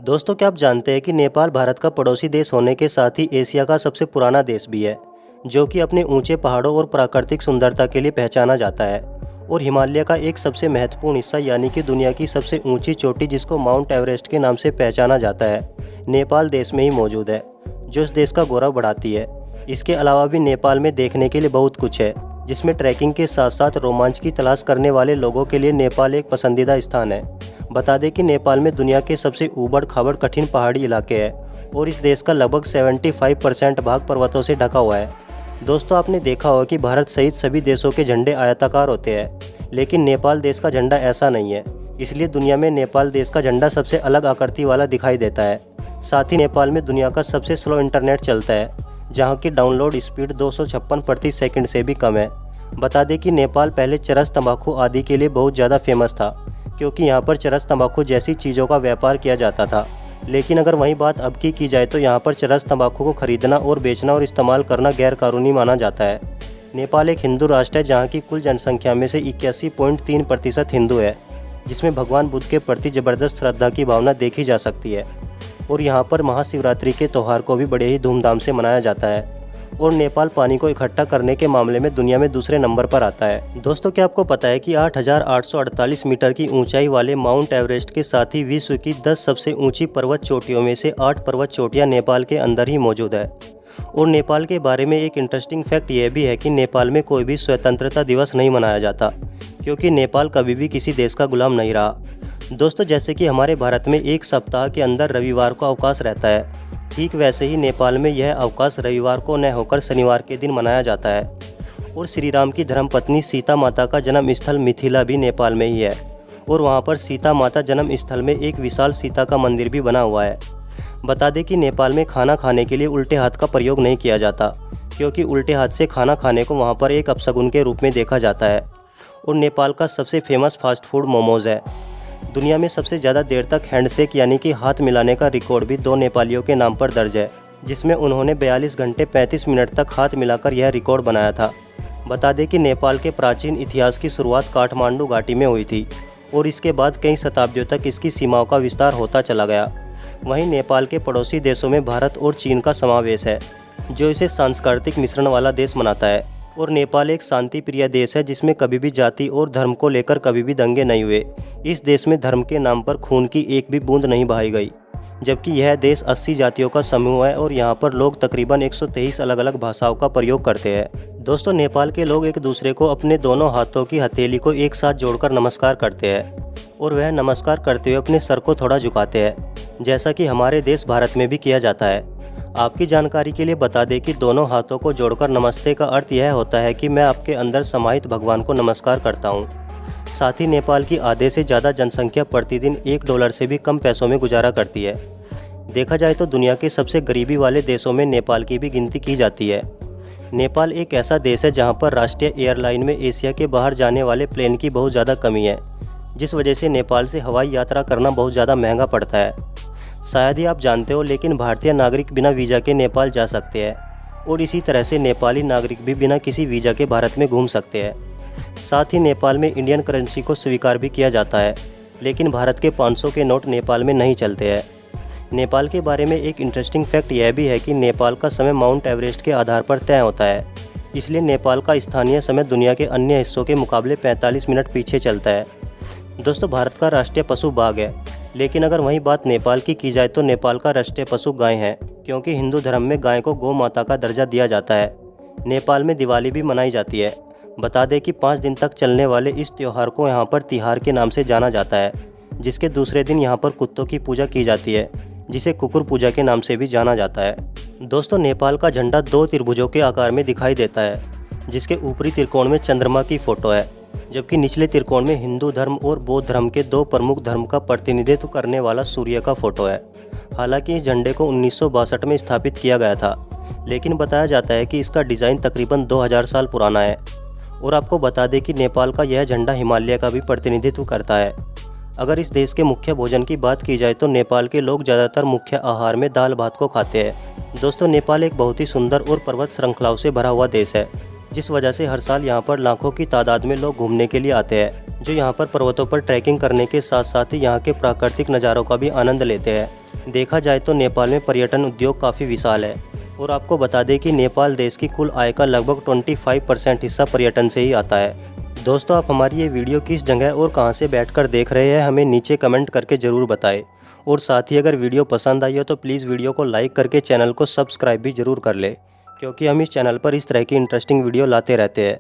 दोस्तों, क्या आप जानते हैं कि नेपाल भारत का पड़ोसी देश होने के साथ ही एशिया का सबसे पुराना देश भी है, जो कि अपने ऊंचे पहाड़ों और प्राकृतिक सुंदरता के लिए पहचाना जाता है। और हिमालय का एक सबसे महत्वपूर्ण हिस्सा यानी कि दुनिया की सबसे ऊंची चोटी जिसको माउंट एवरेस्ट के नाम से पहचाना जाता है, नेपाल देश में ही मौजूद है, जो इस देश का गौरव बढ़ाती है। इसके अलावा भी नेपाल में देखने के लिए बहुत कुछ है, जिसमें ट्रैकिंग के साथ साथ रोमांच की तलाश करने वाले लोगों के लिए नेपाल एक पसंदीदा स्थान है। बता दें कि नेपाल में दुनिया के सबसे ऊबड़ खाबड़ कठिन पहाड़ी इलाके हैं और इस देश का लगभग 75% भाग पर्वतों से ढका हुआ है। दोस्तों, आपने देखा होगा कि भारत सहित सभी देशों के झंडे आयताकार होते हैं, लेकिन नेपाल देश का झंडा ऐसा नहीं है। इसलिए दुनिया में नेपाल देश का झंडा सबसे अलग आकृति वाला दिखाई देता है। साथ ही नेपाल में दुनिया का सबसे स्लो इंटरनेट चलता है, जहाँ की डाउनलोड स्पीड 256 प्रति सेकंड से भी कम है। बता दें कि नेपाल पहले चरस, तंबाकू आदि के लिए बहुत ज़्यादा फेमस था, क्योंकि यहाँ पर चरस, तंबाकू जैसी चीज़ों का व्यापार किया जाता था। लेकिन अगर वहीं बात अब की जाए तो यहाँ पर चरस, तंबाकू को खरीदना और बेचना और इस्तेमाल करना गैरकानूनी माना जाता है। नेपाल एक हिंदू राष्ट्र है, जहाँ की कुल जनसंख्या में से 81.3% हिंदू है, जिसमें भगवान बुद्ध के प्रति ज़बरदस्त श्रद्धा की भावना देखी जा सकती है। और यहाँ पर महाशिवरात्रि के त्यौहार को भी बड़े ही धूमधाम से मनाया जाता है। और नेपाल पानी को इकट्ठा करने के मामले में दुनिया में दूसरे नंबर पर आता है। दोस्तों, क्या आपको पता है कि 8,848 मीटर की ऊंचाई वाले माउंट एवरेस्ट के साथ ही विश्व की 10 सबसे ऊंची पर्वत चोटियों में से 8 पर्वत चोटियां नेपाल के अंदर ही मौजूद है। और नेपाल के बारे में एक इंटरेस्टिंग फैक्ट यह भी है कि नेपाल में कोई भी स्वतंत्रता दिवस नहीं मनाया जाता, क्योंकि नेपाल कभी भी किसी देश का गुलाम नहीं रहा। दोस्तों, जैसे कि हमारे भारत में एक सप्ताह के अंदर रविवार को अवकाश रहता है, ठीक वैसे ही नेपाल में यह अवकाश रविवार को न होकर शनिवार के दिन मनाया जाता है। और श्री राम की धर्मपत्नी सीता माता का जन्म स्थल मिथिला भी नेपाल में ही है, और वहाँ पर सीता माता जन्म स्थल में एक विशाल सीता का मंदिर भी बना हुआ है। बता दें कि नेपाल में खाना खाने के लिए उल्टे हाथ का प्रयोग नहीं किया जाता, क्योंकि उल्टे हाथ से खाना खाने को वहाँ पर एक अपशगुन के रूप में देखा जाता है। और नेपाल का सबसे फेमस फास्ट फूड मोमोज़ है। दुनिया में सबसे ज़्यादा देर तक हैंडशेक यानी कि हाथ मिलाने का रिकॉर्ड भी 2 नेपालियों के नाम पर दर्ज है, जिसमें उन्होंने 42 घंटे 35 मिनट तक हाथ मिलाकर यह रिकॉर्ड बनाया था। बता दें कि नेपाल के प्राचीन इतिहास की शुरुआत काठमांडू घाटी में हुई थी, और इसके बाद कई शताब्दियों तक इसकी सीमाओं का विस्तार होता चला गया। वहीं नेपाल के पड़ोसी देशों में भारत और चीन का समावेश है, जो इसे सांस्कृतिक मिश्रण वाला देश बनाता है। और नेपाल एक शांति प्रिय देश है, जिसमें कभी भी जाति और धर्म को लेकर कभी भी दंगे नहीं हुए। इस देश में धर्म के नाम पर खून की एक भी बूंद नहीं बहाई गई, जबकि यह देश 80 जातियों का समूह है और यहाँ पर लोग तकरीबन 123 अलग अलग भाषाओं का प्रयोग करते हैं। दोस्तों, नेपाल के लोग एक दूसरे को अपने दोनों हाथों की हथेली को एक साथ जोड़कर नमस्कार करते हैं, और वह नमस्कार करते हुए अपने सर को थोड़ा झुकाते हैं, जैसा कि हमारे देश भारत में भी किया जाता है। आपकी जानकारी के लिए बता दें कि दोनों हाथों को जोड़कर नमस्ते का अर्थ यह होता है कि मैं आपके अंदर समाहित भगवान को नमस्कार करता हूँ। साथ ही नेपाल की आधे से ज़्यादा जनसंख्या प्रतिदिन $1 से भी कम पैसों में गुजारा करती है। देखा जाए तो दुनिया के सबसे गरीबी वाले देशों में नेपाल की भी गिनती की जाती है। नेपाल एक ऐसा देश है जहाँ पर राष्ट्रीय एयरलाइन में एशिया के बाहर जाने वाले प्लेन की बहुत ज़्यादा कमी है, जिस वजह से नेपाल से हवाई यात्रा करना बहुत ज़्यादा महंगा पड़ता है। शायद ही आप जानते हो, लेकिन भारतीय नागरिक बिना वीज़ा के नेपाल जा सकते हैं, और इसी तरह से नेपाली नागरिक भी बिना किसी वीज़ा के भारत में घूम सकते हैं। साथ ही नेपाल में इंडियन करेंसी को स्वीकार भी किया जाता है, लेकिन भारत के 500 के नोट नेपाल में नहीं चलते हैं। नेपाल के बारे में एक इंटरेस्टिंग फैक्ट यह भी है कि नेपाल का समय माउंट एवरेस्ट के आधार पर तय होता है, इसलिए नेपाल का स्थानीय समय दुनिया के अन्य हिस्सों के मुकाबले 45 मिनट पीछे चलता है। दोस्तों, भारत का राष्ट्रीय पशु बाघ है, लेकिन अगर वहीं बात नेपाल की जाए तो नेपाल का राष्ट्रीय पशु गाय है, क्योंकि हिंदू धर्म में गाय को गौ माता का दर्जा दिया जाता है। नेपाल में दिवाली भी मनाई जाती है। बता दें कि 5 दिन तक चलने वाले इस त्यौहार को यहाँ पर तिहार के नाम से जाना जाता है, जिसके दूसरे दिन यहाँ पर कुत्तों की पूजा की जाती है, जिसे कुकुर पूजा के नाम से भी जाना जाता है। दोस्तों, नेपाल का झंडा 2 त्रिभुजों के आकार में दिखाई देता है, जिसके ऊपरी त्रिकोण में चंद्रमा की फोटो है, जबकि निचले त्रिकोण में हिंदू धर्म और बौद्ध धर्म के 2 प्रमुख धर्म का प्रतिनिधित्व करने वाला सूर्य का फोटो है। हालांकि इस झंडे को 1962 में स्थापित किया गया था, लेकिन बताया जाता है कि इसका डिज़ाइन तकरीबन 2000 साल पुराना है। और आपको बता दें कि नेपाल का यह झंडा हिमालय का भी प्रतिनिधित्व करता है। अगर इस देश के मुख्य भोजन की बात की जाए तो नेपाल के लोग ज़्यादातर मुख्य आहार में दाल भात को खाते हैं। दोस्तों, नेपाल एक बहुत ही सुंदर और पर्वत श्रृंखलाओं से भरा हुआ देश है, जिस वजह से हर साल यहाँ पर लाखों की तादाद में लोग घूमने के लिए आते हैं, जो यहाँ पर पर्वतों पर ट्रैकिंग करने के साथ साथ ही यहाँ के प्राकृतिक नज़ारों का भी आनंद लेते हैं। देखा जाए तो नेपाल में पर्यटन उद्योग काफ़ी विशाल है और आपको बता दें कि नेपाल देश की कुल आय का लगभग 25% हिस्सा पर्यटन से ही आता है। दोस्तों, आप हमारी ये वीडियो किस जगह और कहां से बैठकर देख रहे हैं हमें नीचे कमेंट करके ज़रूर बताएं। और साथ ही अगर वीडियो पसंद आई हो तो प्लीज़ वीडियो को लाइक करके चैनल को सब्सक्राइब भी ज़रूर कर लें, क्योंकि हम इस चैनल पर इस तरह की इंटरेस्टिंग वीडियो लाते रहते हैं।